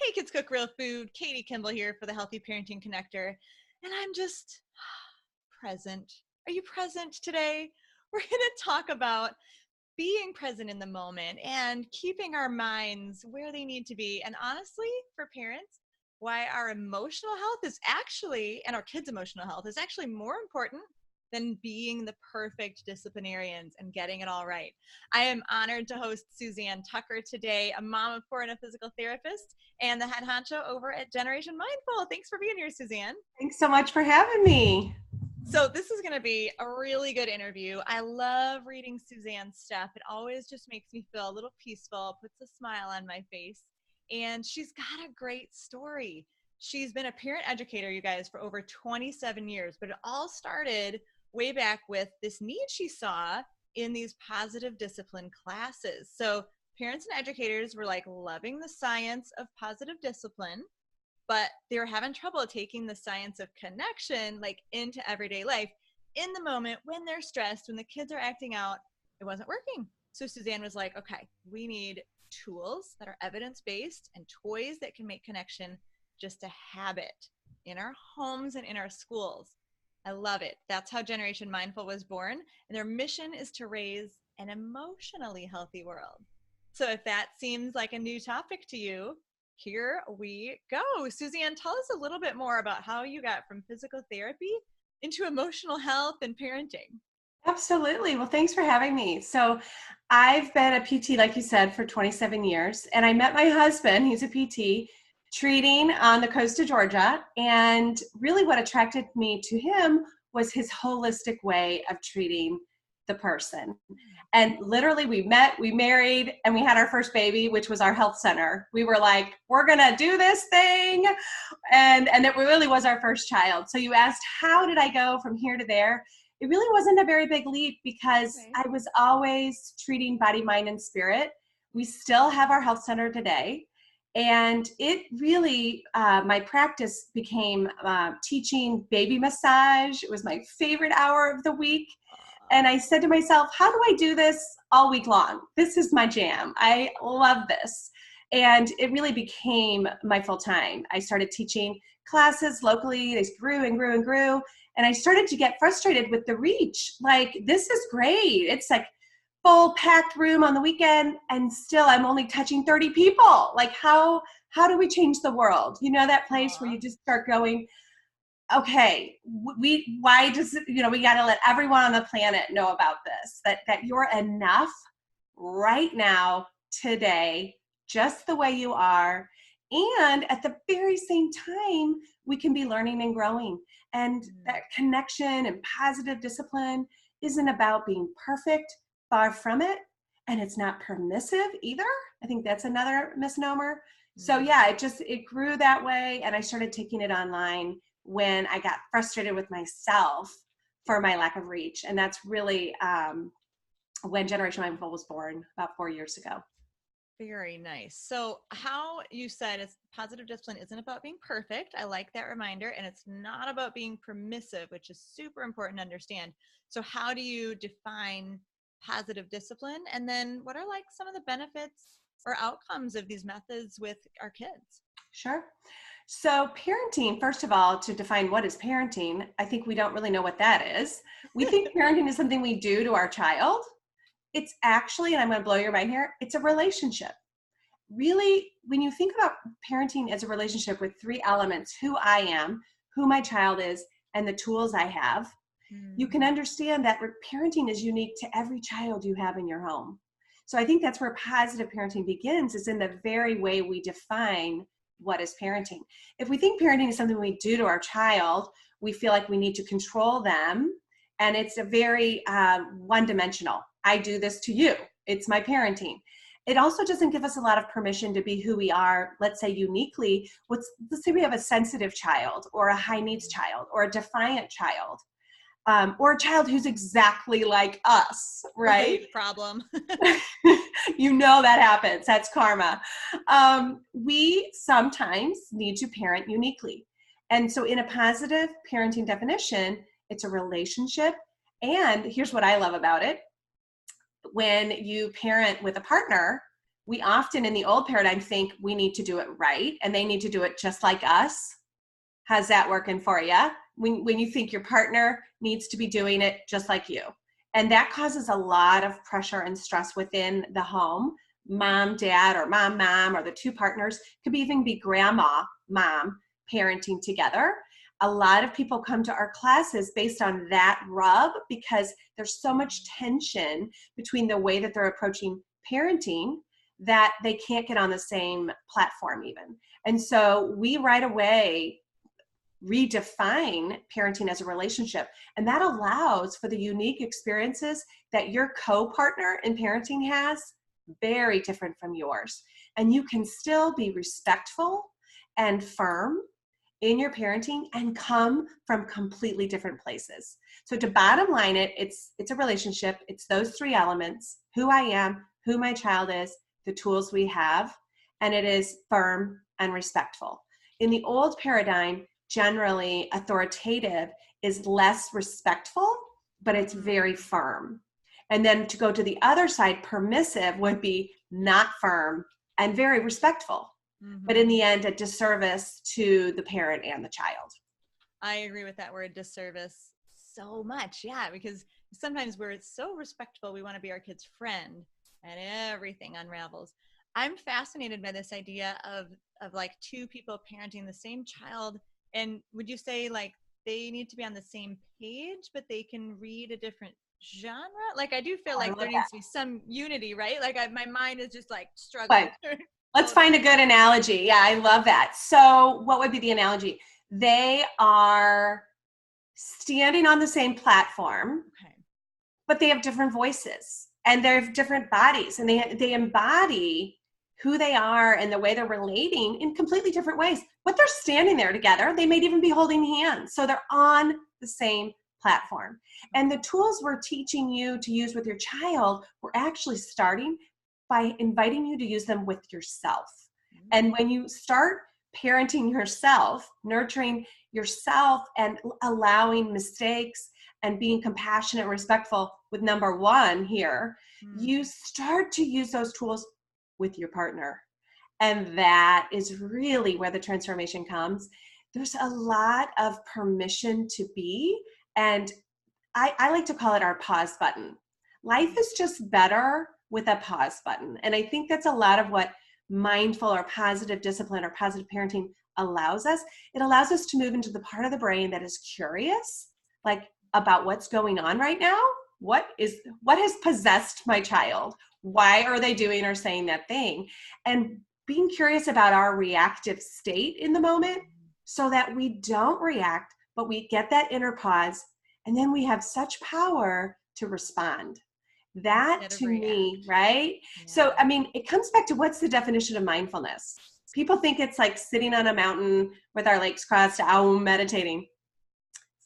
Hey Kids Cook Real Food, Katie Kimball here for the Healthy Parenting Connector, and I'm just present. Are you present today? We're going to talk about being present in the moment and keeping our minds where they need to be. And honestly, for parents, why our emotional health is actually, and our kids' emotional health is actually more important than being the perfect disciplinarians and getting it all right. I am honored to host Suzanne Tucker today, a mom of four and a physical therapist, and the head honcho over at Generation Mindful. Thanks for being here, Suzanne. Thanks so much for having me. So this is going to be a really good interview. I love reading Suzanne's stuff. It always just makes me feel a little peaceful, puts a smile on my face. And she's got a great story. She's been a parent educator, you guys, for over 27 years, but it all started way back with this need she saw in these positive discipline classes. So parents and educators were like loving the science of positive discipline, but they were having trouble taking the science of connection like into everyday life in the moment when they're stressed, when the kids are acting out. It wasn't working. So Suzanne was like, okay, we need tools that are evidence-based and toys that can make connection just a habit in our homes and in our schools. I love it. That's how Generation Mindful was born. And their mission is to raise an emotionally healthy world. So if that seems like a new topic to you, here we go. Suzanne, tell us a little bit more about how you got from physical therapy into emotional health and parenting. Absolutely. Well, thanks for having me. So I've been a PT, like you said, for 27 years, and I met my husband, he's a PT, treating on the coast of Georgia. And really what attracted me to him was his holistic way of treating the person. And literally we met, we married, and we had our first baby, which was our health center. We were like, we're going to do this thing. And it really was our first child. So you asked, how did I go from here to there? It really wasn't a very big leap because I was always treating body, mind, and spirit. We still have our health center today. And it really, my practice became teaching baby massage. It was my favorite hour of the week. And I said to myself, how do I do this all week long? This is my jam. I love this. And it really became my full time. I started teaching classes locally. They grew and grew and grew. And I started to get frustrated with the reach. Like, this is great. It's like full packed room on the weekend, and still I'm only touching 30 people. Like, how do we change the world? You know, that place where you just start going, okay, why does it, we got to let everyone on the planet know about this, that you're enough right now, today, just the way you are. And at the very same time, we can be learning and growing. And that connection and positive discipline isn't about being perfect, far from it. And it's not permissive either. I think that's another misnomer. So yeah, it grew that way. And I started taking it online when I got frustrated with myself for my lack of reach. And that's really when Generation Mindful was born about 4 years ago. Very nice. So how you said it's positive discipline isn't about being perfect. I like that reminder. And it's not about being permissive, which is super important to understand. So how do you define positive discipline? And then what are like some of the benefits or outcomes of these methods with our kids? Sure. So parenting, first of all, to define what is parenting, I think we don't really know what that is. We think parenting is something we do to our child. It's actually, and I'm going to blow your mind here, it's a relationship. Really, when you think about parenting as a relationship with three elements, who I am, who my child is, and the tools I have, you can understand that parenting is unique to every child you have in your home. So I think that's where positive parenting begins, is in the very way we define what is parenting. If we think parenting is something we do to our child, we feel like we need to control them, and it's a very one-dimensional. I do this to you. It's my parenting. It also doesn't give us a lot of permission to be who we are, let's say uniquely. Let's say we have a sensitive child or a high needs child or a defiant child. Or a child who's exactly like us, right? Problem. You know that happens. That's karma. We sometimes need to parent uniquely. And so in a positive parenting definition, it's a relationship. And here's what I love about it. When you parent with a partner, we often in the old paradigm think we need to do it right and they need to do it just like us. How's that working for you? When you think your partner needs to be doing it just like you. And that causes a lot of pressure and stress within the home. Mom, dad, or mom, or the two partners, could even be grandma, mom, parenting together. A lot of people come to our classes based on that rub because there's so much tension between the way that they're approaching parenting that they can't get on the same platform even. And so we right away redefine parenting as a relationship. And that allows for the unique experiences that your co-partner in parenting has, very different from yours. And you can still be respectful and firm in your parenting and come from completely different places. So to bottom line it, it's a relationship. It's those three elements: who I am, who my child is, the tools we have, and it is firm and respectful. In the old paradigm, generally authoritative is less respectful, but it's very firm. And then to go to the other side, permissive would be not firm and very respectful, but in the end, a disservice to the parent and the child. I agree with that word disservice so much. Yeah, because sometimes we're so respectful, we want to be our kid's friend and everything unravels. I'm fascinated by this idea of like two people parenting the same child. And would you say like they need to be on the same page, but they can read a different genre? Like I do feel like there needs to be some unity, right? Like my mind is just like struggling. But let's find a good analogy. Yeah, I love that. So what would be the analogy? They are standing on the same platform, but they have different voices and they have different bodies, and they embody who they are and the way they're relating in completely different ways. But they're standing there together. They might even be holding hands. So they're on the same platform. And the tools we're teaching you to use with your child, we're actually starting by inviting you to use them with yourself. And when you start parenting yourself, nurturing yourself and allowing mistakes and being compassionate and respectful with number one here, you start to use those tools with your partner. And that is really where the transformation comes. There's a lot of permission to be, and I like to call it our pause button. Life is just better with a pause button. And I think that's a lot of what mindful or positive discipline or positive parenting allows us. It allows us to move into the part of the brain that is curious, like about what's going on right now. What has possessed my child? Why are they doing or saying that thing? And being curious about our reactive state in the moment so that we don't react, but we get that inner pause, and then we have such power to respond. That to me, right? Yeah. So, I mean, it comes back to what's the definition of mindfulness? People think it's like sitting on a mountain with our legs crossed, meditating.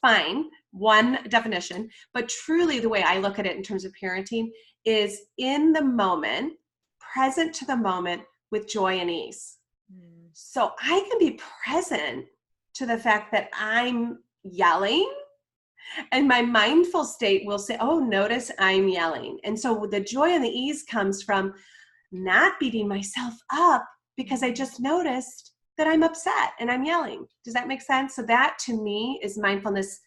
Fine, one definition, but truly the way I look at it in terms of parenting is in the moment, present to the moment with joy and ease. So I can be present to the fact that I'm yelling, and my mindful state will say, oh, notice I'm yelling. And so the joy and the ease comes from not beating myself up because I just noticed that I'm upset and I'm yelling. Does that make sense? So that to me is mindfulness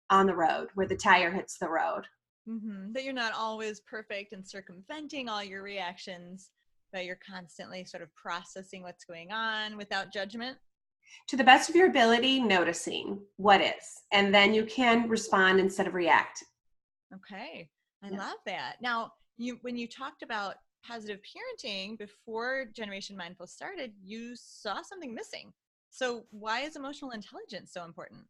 on the road, where the tire hits the road. That you're not always perfect and circumventing all your reactions, but you're constantly sort of processing what's going on without judgment. To the best of your ability, noticing what is, and then you can respond instead of react. Okay. I love that. Now, when you talked about positive parenting before Generation Mindful started, you saw something missing. So why is emotional intelligence so important?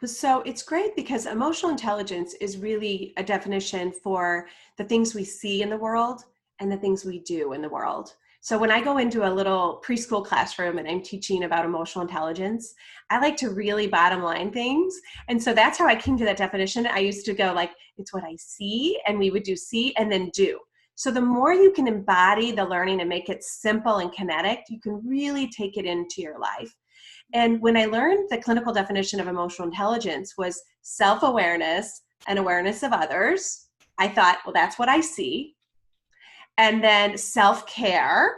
So it's great because emotional intelligence is really a definition for the things we see in the world and the things we do in the world. So when I go into a little preschool classroom and I'm teaching about emotional intelligence, I like to really bottom line things. And so that's how I came to that definition. I used to go like, it's what I see, and we would do see and then do. So the more you can embody the learning and make it simple and kinetic, you can really take it into your life. And when I learned the clinical definition of emotional intelligence was self-awareness and awareness of others, I thought, well, that's what I see. and then self-care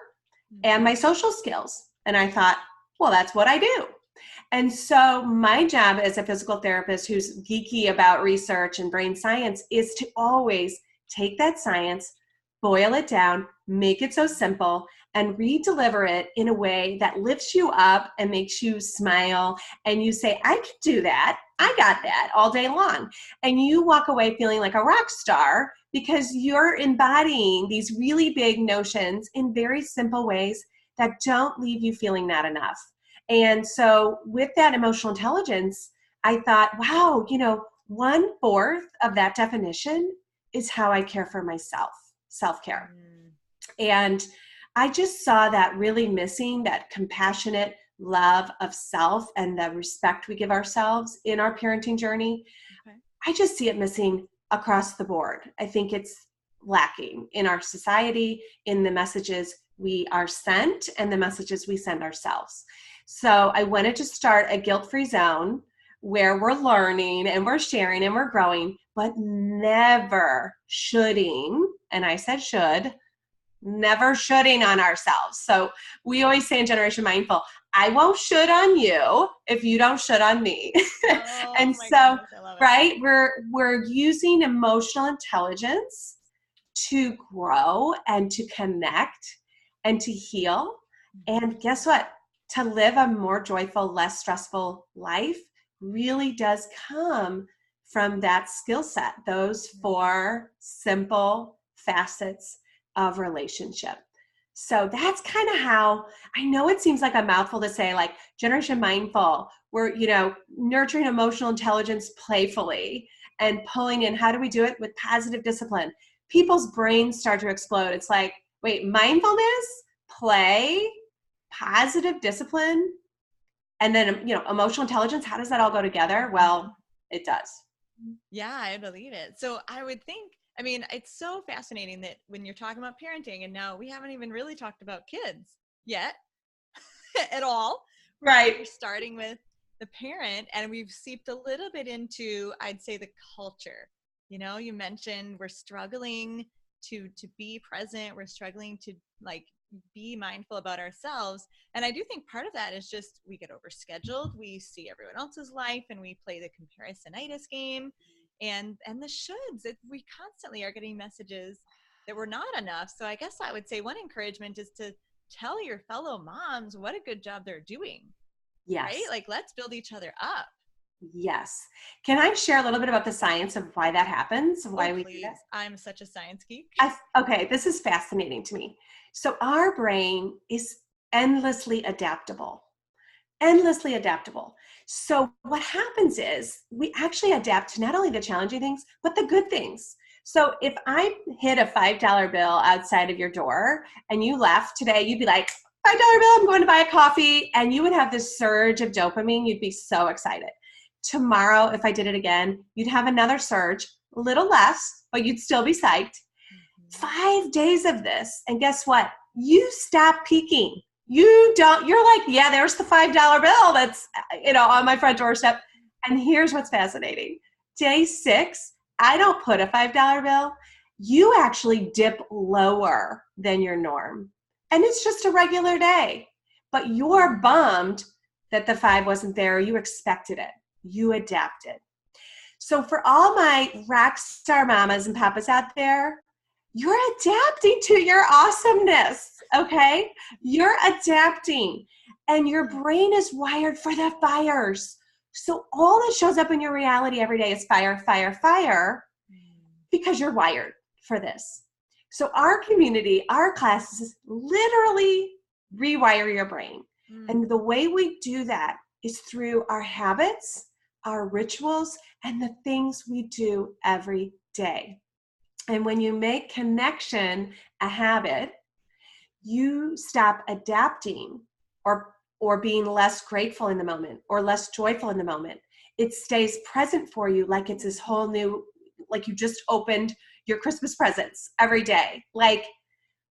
and my social skills. And I thought, well, that's what I do. And so my job as a physical therapist who's geeky about research and brain science is to always take that science, boil it down, make it so simple, and re-deliver it in a way that lifts you up and makes you smile. And you say, I can do that. I got that all day long. And you walk away feeling like a rock star because you're embodying these really big notions in very simple ways that don't leave you feeling not enough. And so with that emotional intelligence, I thought, wow, 1/4 of that definition is how I care for myself, self-care. And I just saw that really missing, that compassionate love of self and the respect we give ourselves in our parenting journey. Okay. I just see it missing across the board. I think it's lacking in our society, in the messages we are sent and the messages we send ourselves. So I wanted to start a guilt-free zone where we're learning and we're sharing and we're growing, but never shoulding, and I said should, never shoulding on ourselves. So we always say in Generation Mindful, I won't should on you if you don't should on me. Oh, and so, goodness, right, we're using emotional intelligence to grow and to connect and to heal. And guess what? To live a more joyful, less stressful life really does come from that skill set, those 4 simple facets of relationship. So that's kind of how, I know it seems like a mouthful to say, like Generation Mindful, we're, nurturing emotional intelligence playfully and pulling in, how do we do it? With positive discipline. People's brains start to explode. It's like, wait, mindfulness, play, positive discipline, and then, emotional intelligence, how does that all go together? Well, it does. Yeah, I believe it. So I would think, it's so fascinating that when you're talking about parenting, and now we haven't even really talked about kids yet at all. Right. We're starting with the parent, and we've seeped a little bit into, I'd say, the culture. You mentioned we're struggling to be present. We're struggling to be mindful about ourselves. And I do think part of that is just we get overscheduled. We see everyone else's life and we play the comparisonitis game and the shoulds. We constantly are getting messages that we're not enough. So I guess I would say one encouragement is to tell your fellow moms what a good job they're doing. Yes. Right? Let's build each other up. Yes. Can I share a little bit about the science of why that happens? Why we do that? I'm such a science geek. Okay, this is fascinating to me. So our brain is endlessly adaptable. Endlessly adaptable. So what happens is we actually adapt to not only the challenging things, but the good things. So if I hit a $5 bill outside of your door and you left today, you'd be like, $5 bill, I'm going to buy a coffee. And you would have this surge of dopamine. You'd be so excited. Tomorrow, if I did it again, you'd have another surge, a little less, but you'd still be psyched. 5 days of this. And guess what? You stop peaking. You're like, yeah, there's the $5 bill that's, on my front doorstep. And here's what's fascinating. Day 6, I don't put a $5 bill. You actually dip lower than your norm. And it's just a regular day. But you're bummed that the 5 wasn't there. You expected it. You adapted. So for all my rock star mamas and papas out there, you're adapting to your awesomeness, okay? You're adapting, and your brain is wired for the fires. So all that shows up in your reality every day is fire, fire, fire, because you're wired for this. So our community, our classes literally rewire your brain. And the way we do that is through our habits, our rituals, and the things we do every day. And when you make connection a habit, you stop adapting or being less grateful in the moment or less joyful in the moment. It stays present for you like it's this whole new, like you just opened your Christmas presents every day. Like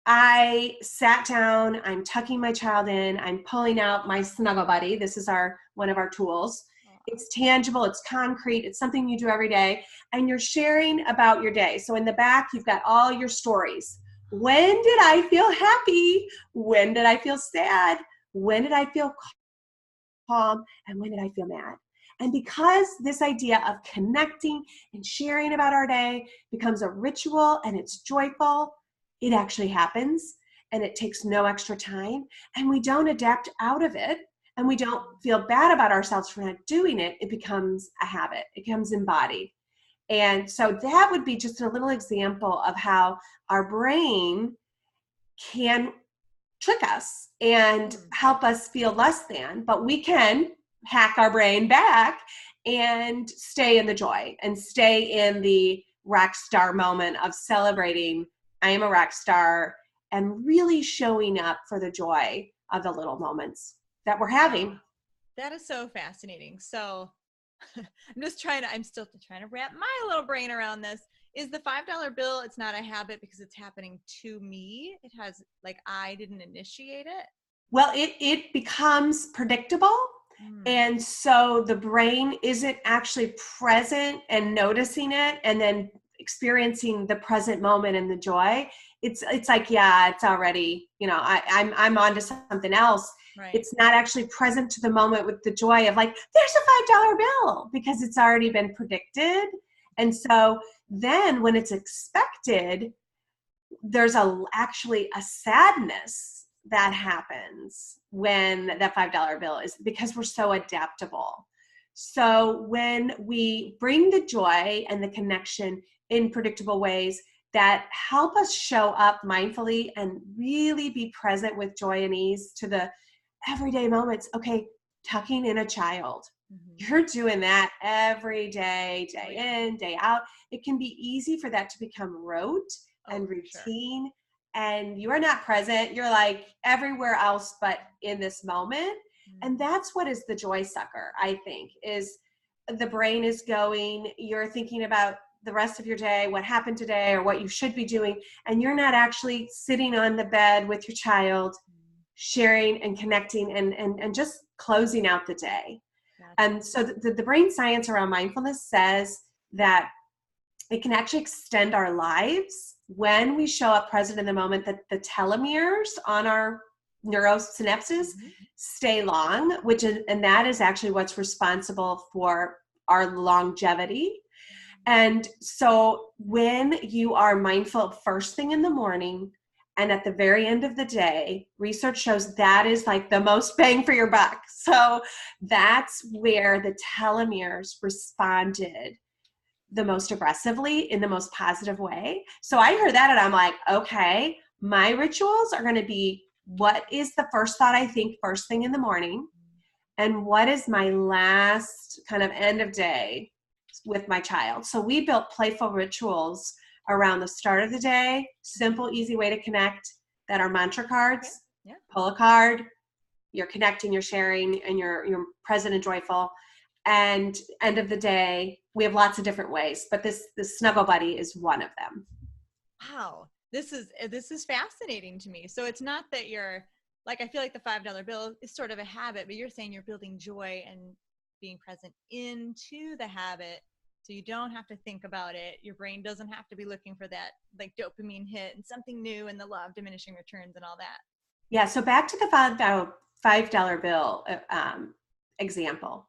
I sat down, I'm tucking my child in, I'm pulling out my Snuggle Buddy. This is one of our tools. It's tangible, it's concrete, it's something you do every day, and you're sharing about your day. So in the back, you've got all your stories. When did I feel happy? When did I feel sad? When did I feel calm? And when did I feel mad? And because this idea of connecting and sharing about our day becomes a ritual and it's joyful, it actually happens and it takes no extra time and we don't adapt out of it and we don't feel bad about ourselves for not doing it. It becomes a habit. It becomes embodied. And so that would be just a little example of how our brain can trick us and help us feel less than, but we can hack our brain back and stay in the joy and stay in the rock star moment of celebrating I am a rock star and really showing up for the joy of the little moments that we're having. That is so fascinating. So I'm still trying to wrap my little brain around this. Is the $5 bill, it's not a habit because it's happening to me? It has, like, I didn't initiate it? Well, it becomes predictable. And so the brain isn't actually present and noticing it and then experiencing the present moment and the joy. It's like, yeah, it's already, I'm on to something else. Right. It's not actually present to the moment with the joy of like, there's a $5 bill because it's already been predicted. And so then when it's expected, there's actually a sadness that happens when that $5 bill is because we're so adaptable. So when we bring the joy and the connection in predictable ways that help us show up mindfully and really be present with joy and ease to the everyday moments. Okay, tucking in a child. You're doing that every day, day in, day out. It can be easy for that to become rote and routine. Sure. And you are not present. You're like everywhere else but in this moment. And that's what is the joy sucker, I think, is the brain is going, you're thinking about the rest of your day, what happened today or what you should be doing. And you're not actually sitting on the bed with your child, sharing and connecting and just closing out the day. Gotcha. And so the brain science around mindfulness says that it can actually extend our lives when we show up present in the moment, that the telomeres on our neurosynapses stay long, and that is actually what's responsible for our longevity. And so when you are mindful first thing in the morning and at the very end of the day, research shows that is like the most bang for your buck. So that's where the telomeres responded the most aggressively in the most positive way. So I heard that and I'm like, okay, my rituals are going to be what is the first thought I think first thing in the morning, and what is my last kind of end of day with my child. So we built playful rituals around the start of the day, simple, easy way to connect, that are mantra cards. Okay. Yeah. Pull a card, you're connecting, you're sharing, and you're present and joyful. And end of the day, we have lots of different ways, but this snuggle buddy is one of them. Wow, this is fascinating to me. So it's not that you're like, I feel like the $5 bill is sort of a habit, but you're saying you're building joy and being present into the habit, so you don't have to think about it. Your brain doesn't have to be looking for that like dopamine hit and something new and the law of diminishing returns and all that. Yeah. So back to the $5 bill example.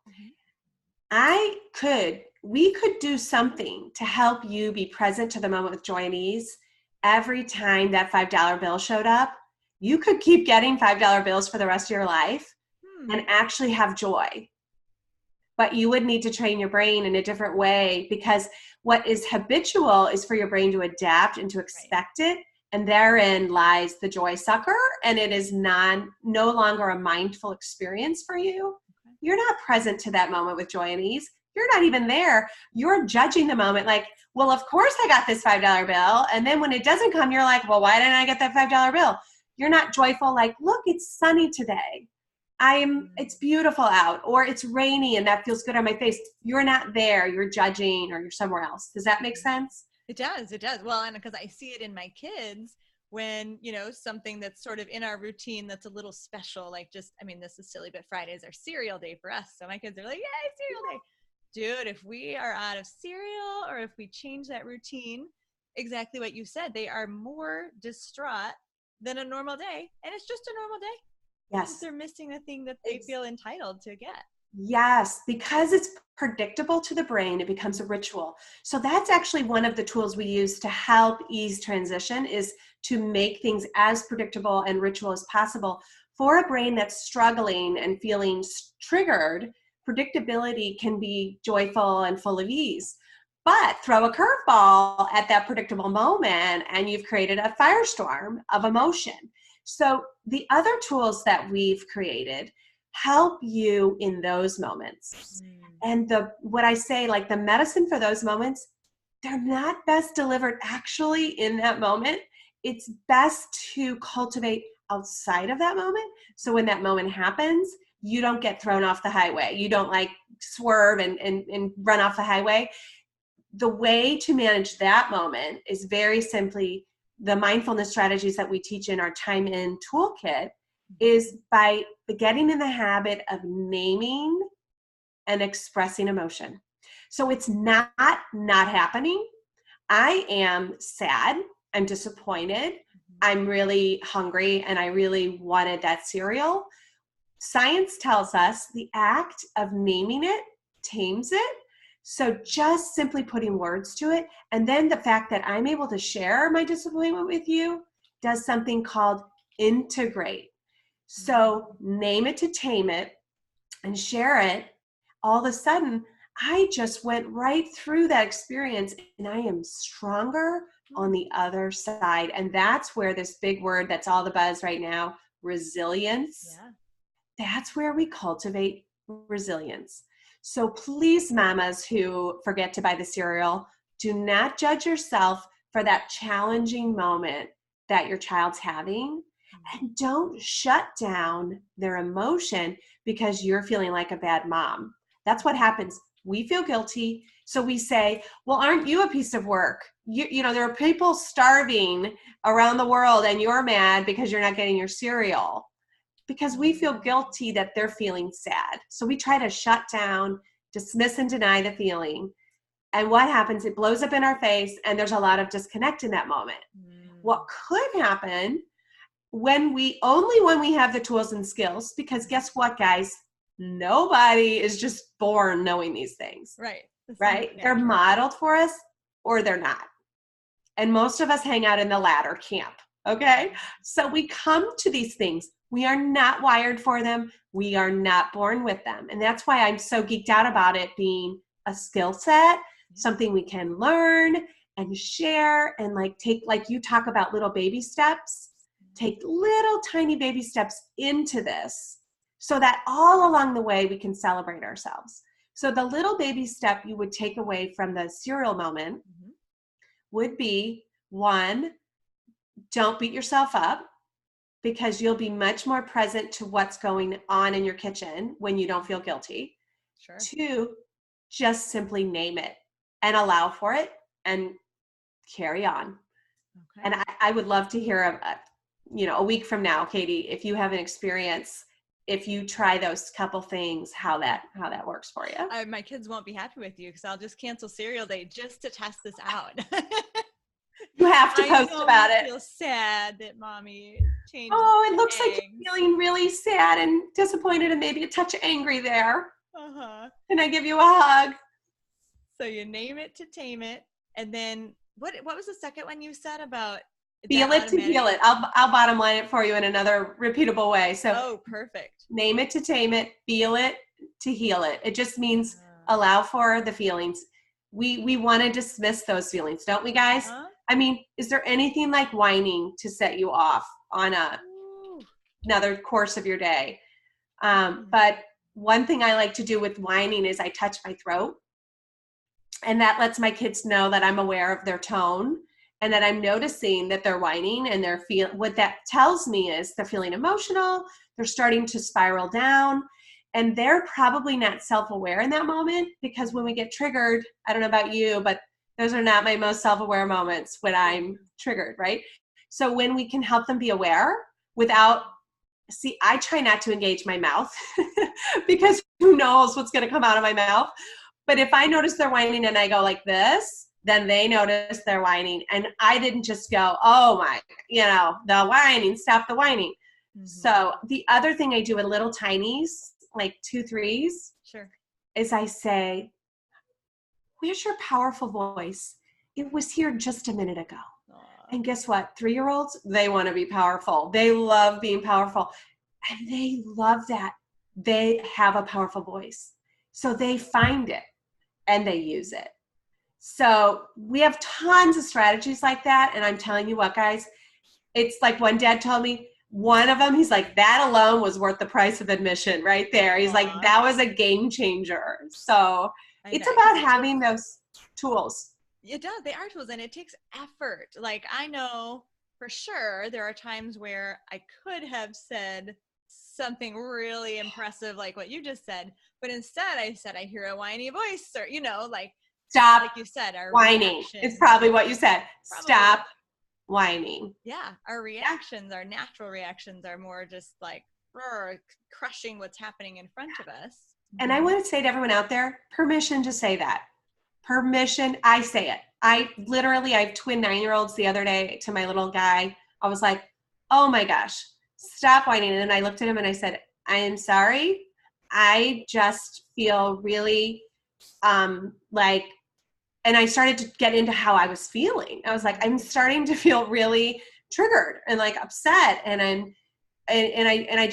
We could do something to help you be present to the moment with joy and ease every time that $5 bill showed up. You could keep getting $5 bills for the rest of your life and actually have joy. But you would need to train your brain in a different way, because what is habitual is for your brain to adapt and to expect it. And therein lies the joy sucker. And it is no longer a mindful experience for you. You're not present to that moment with joy and ease. You're not even there. You're judging the moment like, well, of course I got this $5 bill. And then when it doesn't come, you're like, well, why didn't I get that $5 bill? You're not joyful like, look, it's sunny today. It's beautiful out, or it's rainy and that feels good on my face. You're not there. You're judging, or you're somewhere else. Does that make sense? It does. It does. Well, and because I see it in my kids when, something that's sort of in our routine that's a little special, like this is silly, but Fridays are cereal day for us. So my kids are like, yay, cereal day. Dude, if we are out of cereal or if we change that routine, exactly what you said. They are more distraught than a normal day. And it's just a normal day. Yes. They're missing the thing that they feel entitled to get. Yes, because it's predictable to the brain, it becomes a ritual. So that's actually one of the tools we use to help ease transition, is to make things as predictable and ritual as possible. For a brain that's struggling and feeling triggered, predictability can be joyful and full of ease. But throw a curveball at that predictable moment and you've created a firestorm of emotion. So the other tools that we've created help you in those moments. And what I say, like the medicine for those moments, they're not best delivered actually in that moment. It's best to cultivate outside of that moment. So when that moment happens, you don't get thrown off the highway. You don't like swerve and run off the highway. The way to manage that moment is very simply the mindfulness strategies that we teach in our Time In toolkit, is by getting in the habit of naming and expressing emotion. So it's not happening. I am sad. I'm disappointed. I'm really hungry and I really wanted that cereal. Science tells us the act of naming it tames it. So just simply putting words to it, and then the fact that I'm able to share my disappointment with you does something called integrate. So name it to tame it and share it. All of a sudden, I just went right through that experience and I am stronger on the other side. And that's where this big word that's all the buzz right now, resilience, that's where we cultivate resilience. So please, mamas who forget to buy the cereal, do not judge yourself for that challenging moment that your child's having. And don't shut down their emotion because you're feeling like a bad mom. That's what happens. We feel guilty. So we say, well, aren't you a piece of work? You know, there are people starving around the world and you're mad because you're not getting your cereal. Because we feel guilty that they're feeling sad. So we try to shut down, dismiss and deny the feeling. And what happens? It blows up in our face and there's a lot of disconnect in that moment. What could happen when we have the tools and skills, because guess what, guys? Nobody is just born knowing these things. Right? They're modeled for us or they're not. And most of us hang out in the latter camp. Okay? So we come to these things. We are not wired for them. We are not born with them. And that's why I'm so geeked out about it being a skill set, something we can learn and share and like take, like you talk about little baby steps, take little tiny baby steps into this so that all along the way we can celebrate ourselves. So the little baby step you would take away from the cereal moment would be, one, don't beat yourself up, because you'll be much more present to what's going on in your kitchen when you don't feel guilty. Two, just simply name it and allow for it and carry on. And I would love to hear, a week from now, Katie, if you have an experience, if you try those couple things, how that works for you. My kids won't be happy with you because I'll just cancel cereal day just to test this out. You have to post about it. I feel sad that mommy changed. Oh, it looks like you're feeling really sad and disappointed and maybe a touch angry there. Can I give you a hug? So you name it to tame it. And then what was the second one you said about? Feel it to heal it. I'll bottom line it for you in another repeatable way. So perfect. Name it to tame it, feel it to heal it. It just means allow for the feelings. We want to dismiss those feelings, don't we, guys? I mean, is there anything like whining to set you off on another course of your day? But one thing I like to do with whining is I touch my throat. And that lets my kids know that I'm aware of their tone and that I'm noticing that they're whining and they're what that tells me is they're feeling emotional. They're starting to spiral down and they're probably not self-aware in that moment, because when we get triggered, I don't know about you, but those are not my most self-aware moments when I'm triggered, right? So when we can help them be aware without, I try not to engage my mouth because who knows what's going to come out of my mouth. But if I notice they're whining and I go like this, then they notice they're whining. And I didn't just go, oh my, the whining, stop the whining. Mm-hmm. So the other thing I do with little tinies, like 2, 3s, sure, is I say, where's your powerful voice? It was here just a minute ago. Aww. And guess what? 3-year-olds, they want to be powerful. They love being powerful. And they love that. They have a powerful voice. So they find it and they use it. So we have tons of strategies like that. And I'm telling you what, guys, it's like one dad told me, one of them, he's like, that alone was worth the price of admission right there. He's like, that was a game changer. So it's about having those tools. It does. They are tools, and it takes effort. Like, I know for sure there are times where I could have said something really impressive like what you just said, but instead I said, I hear a whiny voice, or, like, stop, like you said, our whining. It's probably what you said. Probably. Stop whining. Yeah. Our reactions, our natural reactions are more just like crushing what's happening in front of us. And I want to say to everyone out there, permission to say that. Permission. I say it. I have twin 9-year-olds the other day to my little guy. I was like, oh my gosh, stop whining. And I looked at him and I said, I am sorry. I just feel really and I started to get into how I was feeling. I was like, I'm starting to feel really triggered and like upset. And I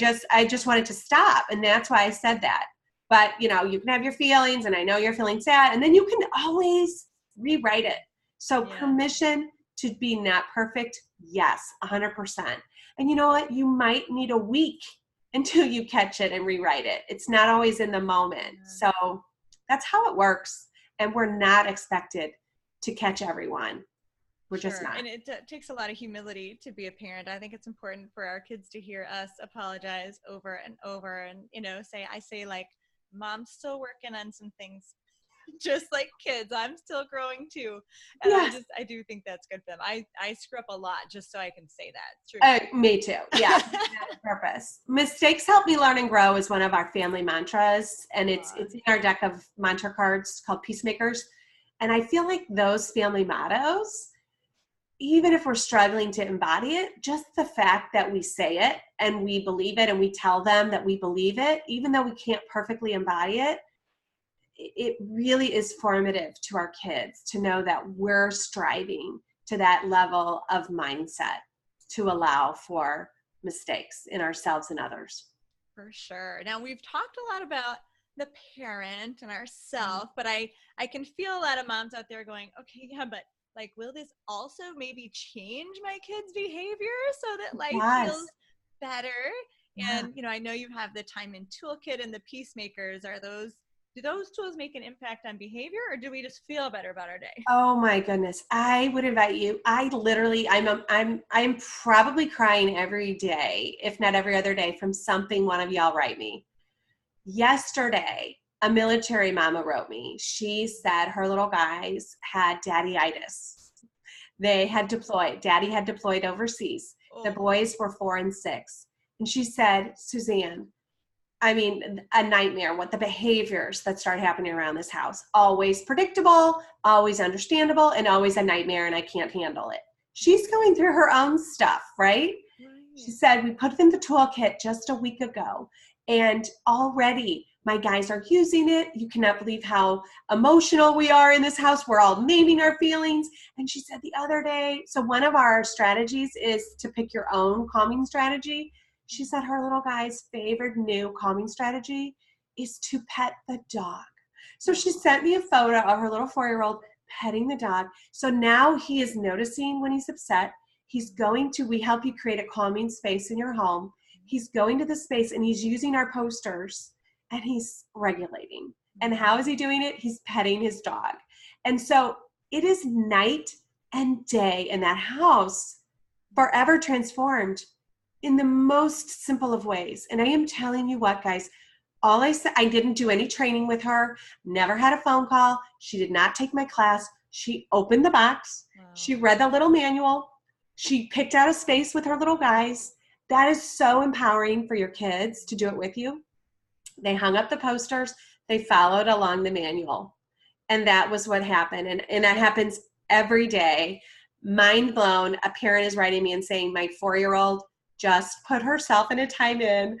just wanted to stop. And that's why I said that. But you can have your feelings, and I know you're feeling sad, and then you can always rewrite it. So permission to be not perfect. Yes, 100%. And you know what? You might need a week until you catch it and rewrite it. It's not always in the moment. So that's how it works. And we're not expected to catch everyone. We're just not. And it takes a lot of humility to be a parent. I think it's important for our kids to hear us apologize over and over and, I say like, Mom's still working on some things, just like kids. I'm still growing too. And yes. I do think that's good for them. I screw up a lot just so I can say that. It's true. Me too. Yeah. Purpose. Mistakes help me learn and grow is one of our family mantras. And it's in our deck of mantra cards called Peacemakers. And I feel like those family mottos, even if we're struggling to embody it, just the fact that we say it and we believe it and we tell them that we believe it, even though we can't perfectly embody it, it really is formative to our kids to know that we're striving to that level of mindset to allow for mistakes in ourselves and others. For sure. Now, we've talked a lot about the parent and ourself, but I can feel a lot of moms out there going, okay, yeah, but like, will this also maybe change my kids' behavior so that life feels better? Yeah. And, I know you have the time in toolkit and the peacemakers. Do those tools make an impact on behavior, or do we just feel better about our day? Oh my goodness. I would invite you. I'm probably crying every day, if not every other day, from something one of y'all write me. Yesterday, a military mama wrote me. She said her little guys had daddy-itis. They had deployed. Daddy had deployed overseas. Oh. The boys were 4 and 6. And she said, Suzanne, a nightmare, what the behaviors that start happening around this house. Always predictable, always understandable, and always a nightmare, and I can't handle it. She's going through her own stuff, right? She said, we put it in the toolkit just a week ago, and already my guys are using it. You cannot believe how emotional we are in this house. We're all naming our feelings. And she said the other day, so one of our strategies is to pick your own calming strategy. She said her little guy's favorite new calming strategy is to pet the dog. So she sent me a photo of her little 4-year-old petting the dog. So now he is noticing when he's upset. We help you create a calming space in your home. He's going to the space and he's using our posters and he's regulating. And how is he doing it? He's petting his dog. And so it is night and day in that house, forever transformed in the most simple of ways. And I am telling you what, guys, all I said, I didn't do any training with her, never had a phone call. She did not take my class. She opened the box. Wow. She read the little manual. She picked out a space with her little guys. That is so empowering for your kids to do it with you. They hung up the posters. They followed along the manual. And that was what happened. And that happens every day. Mind blown. A parent is writing me and saying, my 4-year-old just put herself in a time in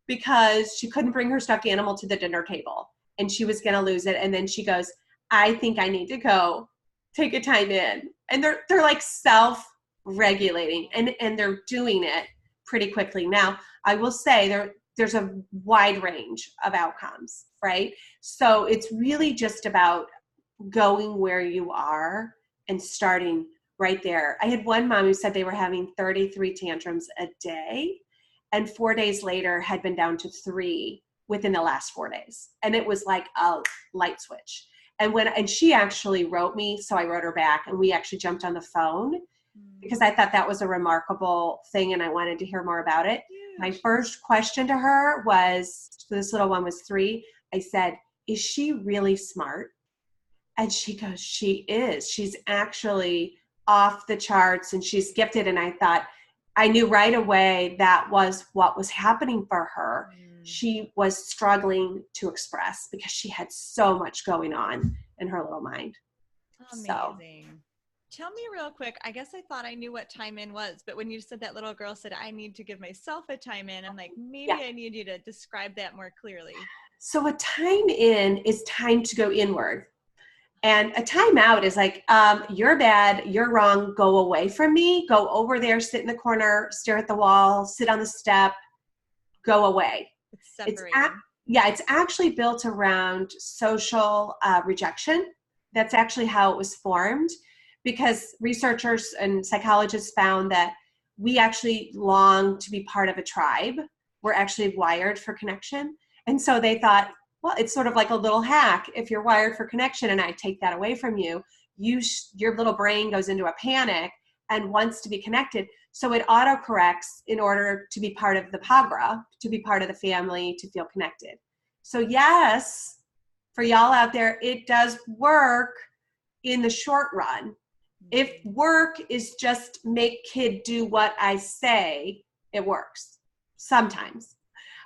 because she couldn't bring her stuffed animal to the dinner table and she was going to lose it. And then she goes, I think I need to go take a time in. And they're like self-regulating and they're doing it pretty quickly. Now, I will say there's a wide range of outcomes, right? So it's really just about going where you are and starting right there. I had one mom who said they were having 33 tantrums a day, and 4 days later had been down to 3 within the last 4 days. And it was like a light switch. And she actually wrote me, so I wrote her back, and we actually jumped on the phone because I thought that was a remarkable thing and I wanted to hear more about it. My first question to her was, so this little one was 3, I said, is she really smart? And she goes, she is. She's actually off the charts and she's gifted. And I thought, I knew right away that was what was happening for her. She was struggling to express because she had so much going on in her little mind. Amazing. So. Tell me real quick, I guess I thought I knew what time in was, but when you said that little girl said, I need to give myself a time in, I'm like, maybe I need you to describe that more clearly. So a time in is time to go inward. And a time out is like, you're bad, you're wrong, go away from me, go over there, sit in the corner, stare at the wall, sit on the step, go away. It's separating. It's actually built around social rejection. That's actually how it was formed, because researchers and psychologists found that we actually long to be part of a tribe. We're actually wired for connection. And so they thought, well, it's sort of like a little hack. If you're wired for connection and I take that away from you, your little brain goes into a panic and wants to be connected. So it autocorrects in order to be part of the pagra, to be part of the family, to feel connected. So yes, for y'all out there, it does work in the short run. If work is just make kid do what I say, it works sometimes.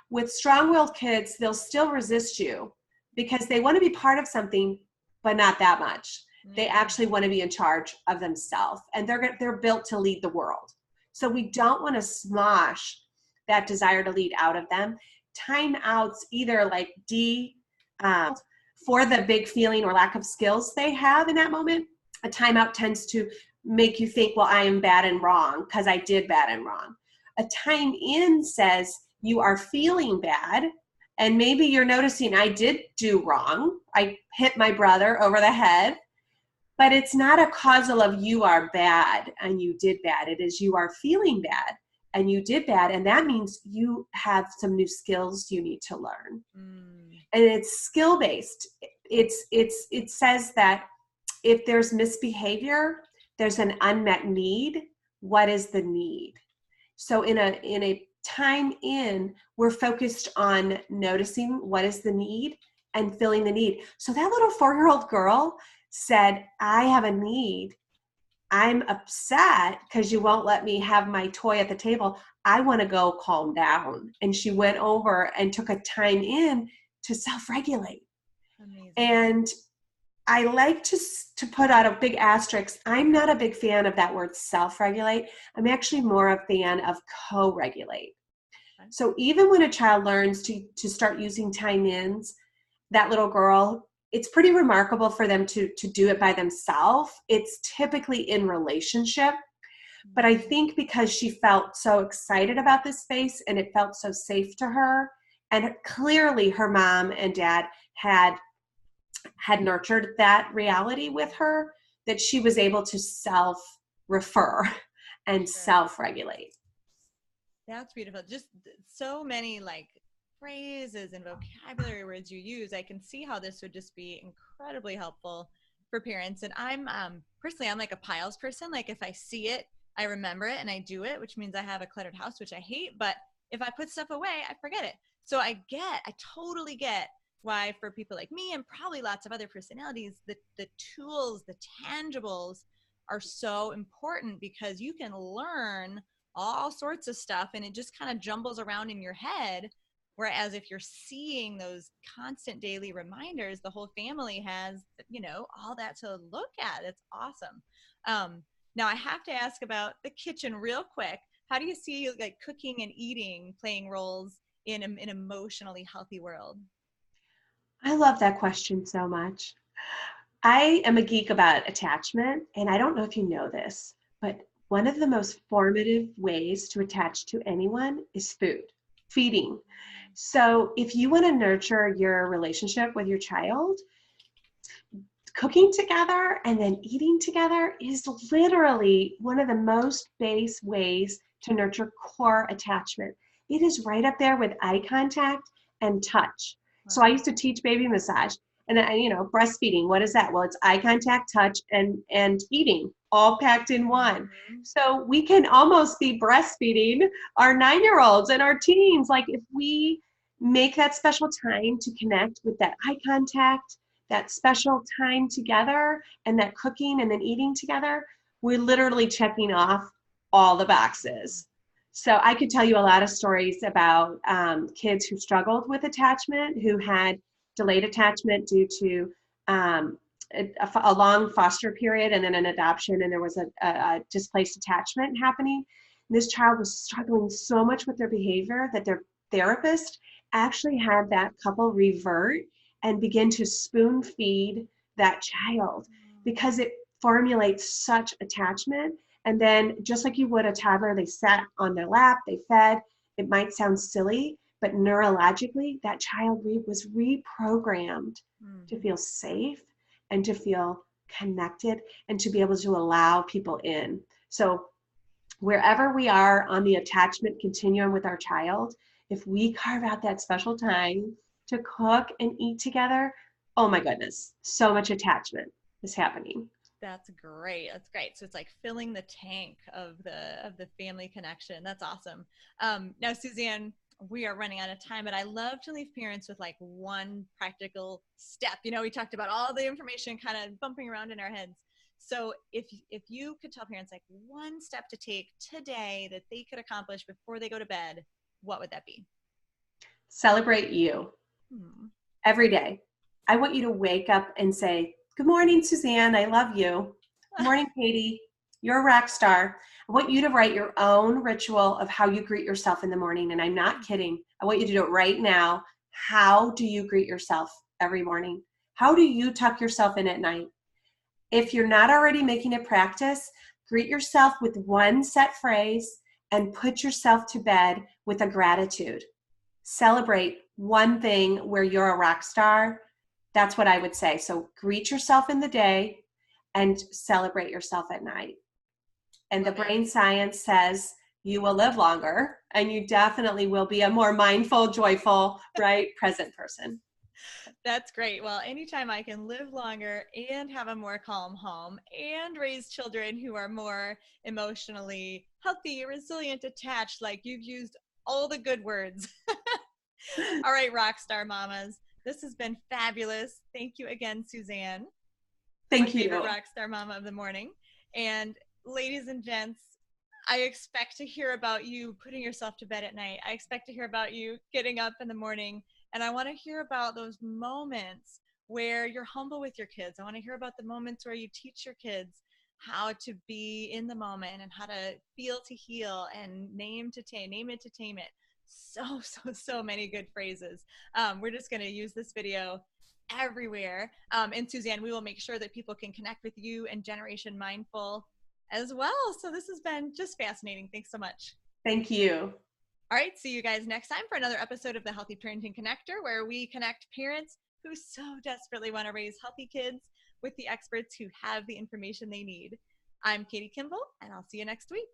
With strong-willed kids, they'll still resist you because they want to be part of something, but not that much. They actually want to be in charge of themselves, and they're built to lead the world. So we don't want to smosh that desire to lead out of them. Timeouts either like for the big feeling or lack of skills they have in that moment. A timeout tends to make you think, well, I am bad and wrong because I did bad and wrong. A time in says you are feeling bad and maybe you're noticing I did do wrong. I hit my brother over the head, but it's not a causal of you are bad and you did bad. It is you are feeling bad and you did bad. And that means you have some new skills you need to learn. And it's skill-based. It says that if there's misbehavior, there's an unmet need. What is the need? So in a time in, we're focused on noticing what is the need and filling the need. So that little 4-year-old girl said, I have a need. I'm upset because you won't let me have my toy at the table. I want to go calm down. And she went over and took a time in to self-regulate. Amazing. And I like to put out a big asterisk. I'm not a big fan of that word self-regulate. I'm actually more a fan of co-regulate. Okay. So even when a child learns to start using time-ins, that little girl, it's pretty remarkable for them to do it by themselves. It's typically in relationship. But I think because she felt so excited about this space and it felt so safe to her, and clearly her mom and dad had nurtured that reality with her, that she was able to self-refer and self-regulate. That's beautiful. Just so many like phrases and vocabulary words you use. I can see how this would just be incredibly helpful for parents. And I'm personally, I'm like a piles person. Like if I see it, I remember it and I do it, which means I have a cluttered house, which I hate. But if I put stuff away, I forget it. So I totally get why for people like me and probably lots of other personalities, the tools, the tangibles are so important, because you can learn all sorts of stuff and it just kind of jumbles around in your head. Whereas if you're seeing those constant daily reminders, the whole family has, all that to look at. It's awesome. Now I have to ask about the kitchen real quick. How do you see like cooking and eating playing roles in an emotionally healthy world? I love that question so much. I am a geek about attachment, and I don't know if you know this, but one of the most formative ways to attach to anyone is food, feeding. So if you want to nurture your relationship with your child, cooking together and then eating together is literally one of the most base ways to nurture core attachment. It is right up there with eye contact and touch. So I used to teach baby massage, and then, breastfeeding. What is that? Well, it's eye contact, touch, and eating all packed in one. So we can almost be breastfeeding our 9-year-olds and our teens. Like if we make that special time to connect with that eye contact, that special time together, and that cooking and then eating together, we're literally checking off all the boxes. So I could tell you a lot of stories about kids who struggled with attachment, who had delayed attachment due to a long foster period and then an adoption, and there was a displaced attachment happening. And this child was struggling so much with their behavior that their therapist actually had that couple revert and begin to spoon feed that child, because it formulates such attachment. And then just like you would a toddler, they sat on their lap, they fed. It might sound silly, but neurologically, that child was reprogrammed to feel safe and to feel connected and to be able to allow people in. So wherever we are on the attachment continuum with our child, if we carve out that special time to cook and eat together, oh my goodness, so much attachment is happening. That's great. That's great. So it's like filling the tank of the family connection. That's awesome. Now, Suzanne, we are running out of time, but I love to leave parents with like one practical step. We talked about all the information kind of bumping around in our heads. So if you could tell parents like one step to take today that they could accomplish before they go to bed, what would that be? Celebrate you every day. I want you to wake up and say, good morning, Suzanne. I love you. Good morning, Katie. You're a rock star. I want you to write your own ritual of how you greet yourself in the morning. And I'm not kidding. I want you to do it right now. How do you greet yourself every morning? How do you tuck yourself in at night? If you're not already making a practice, greet yourself with one set phrase and put yourself to bed with a gratitude. Celebrate one thing where you're a rock star. That's what I would say. So greet yourself in the day and celebrate yourself at night. And the brain science says you will live longer, and you definitely will be a more mindful, joyful, right, present person. That's great. Well, anytime I can live longer and have a more calm home and raise children who are more emotionally healthy, resilient, attached, like you've used all the good words. All right, Rockstar Mamas. This has been fabulous. Thank you again, Suzanne. Thank my you. favorite Rockstar Mama of the morning. And ladies and gents, I expect to hear about you putting yourself to bed at night. I expect to hear about you getting up in the morning. And I want to hear about those moments where you're humble with your kids. I want to hear about the moments where you teach your kids how to be in the moment and how to feel to heal and name it to tame it. So many good phrases. We're just going to use this video everywhere. And Suzanne, we will make sure that people can connect with you and Generation Mindful as well. So this has been just fascinating. Thanks so much. Thank you. All right. See you guys next time for another episode of the Healthy Parenting Connector, where we connect parents who so desperately want to raise healthy kids with the experts who have the information they need. I'm Katie Kimball, and I'll see you next week.